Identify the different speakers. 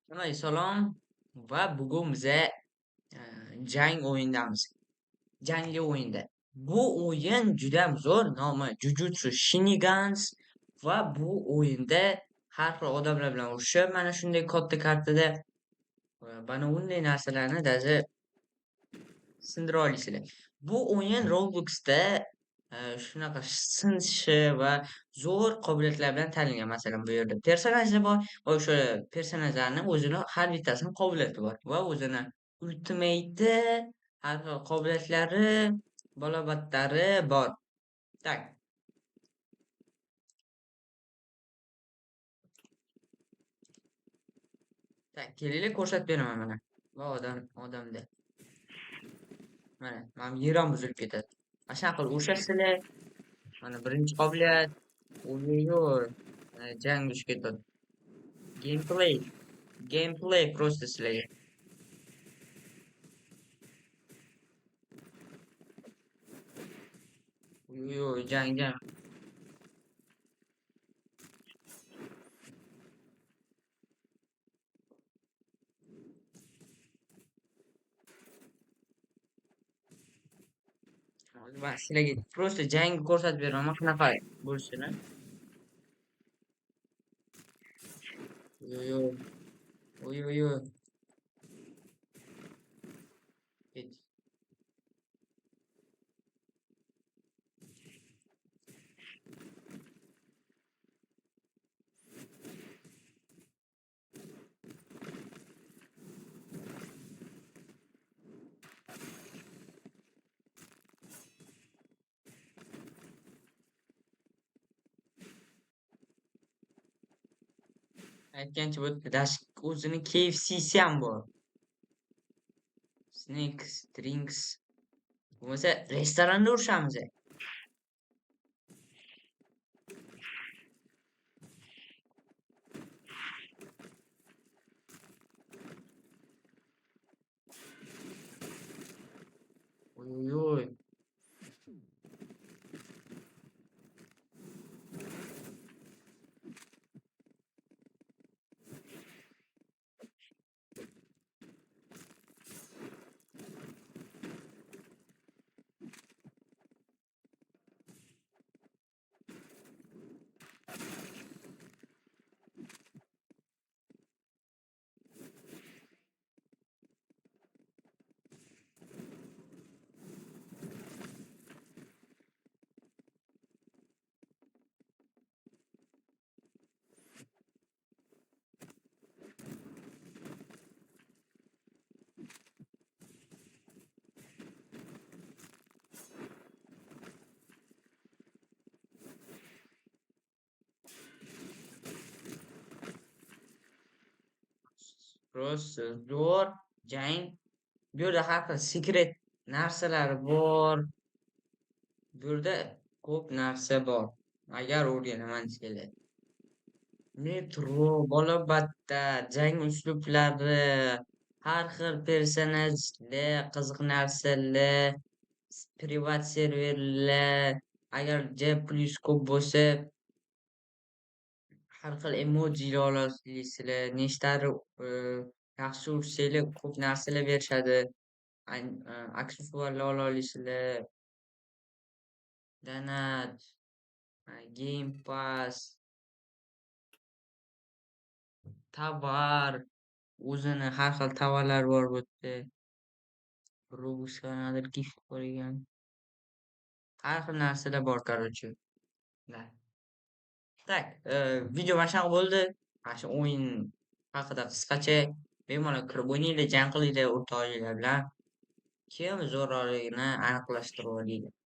Speaker 1: Salom va bugun biza jang o'yinidamiz. Jangli o'yinda. Bu o'yin juda zo'r, nomi Jujutsu Shinigans va bu o'yinda har xil odamlar bilan urushib, mana shunday katta kartada mana bunday narsalarni даже sindira olasizlar. Bu o'yin Robloxda shunaqa sinchishi va zo'r qobiliyatlar bilan tanilgan. Masalan, bu yerda personajlar bor va o'sha personajlarni o'zini har bittasini qobiliyati bor va o'zini ultimate'i, har xil qobiliyatlari, balobatlari bor. Tak, kelinglar ko'rsatib beraman mana. Va odamda. Mana, mana yer ham buzilib ketadi. Mana shunaqa qilib urushasizlar. Mana birinchi qobiliyat. Ой-ой-ой. Jang duch ketadi. Gameplay просто sizlarga. Ой-ой-ой, jang. Va sizlarga просто jangni ko'rsatib beraman, shunaqa bo'lishini. Ой-ой-ой. Ой-ой-ой. Ket. Aytgancha bu o'zini KFC'si ham bor. Snacks, drinks. Bo'lmasa restoranda urushamiz. Ой-ой-ой. Просто zo'r jang. Bu yerda har xil sekret narsalar bor. Bu yerda ko'p narsa bor. Agar o'rganaman desanglar. Metro, Bolobatta, jang uslublari, har xil personajlar, qiziq narsalar, privat serverlar, agar J+ ko'p bo'lsa, har xil emojilar olasizlar, neshtari yaxshi ursanglar ko'p narsalar berishadi. Aksessuarlar ola olasizlar, donat, Game Pass, tovar, o'zini har xil tovarlar bor bu yerda. Robusga nimadir gift qo'ygan. Har xil narsalar bor, короче. Da. Tak, video mana shunaqa bo'ldi. Mana shu o'yin haqida qisqacha bemalol kirib o'ynanglar, jang qilinglar o'rtoqinglar bilan. Kim zo'rroqligini aniqlashtirib olinglar.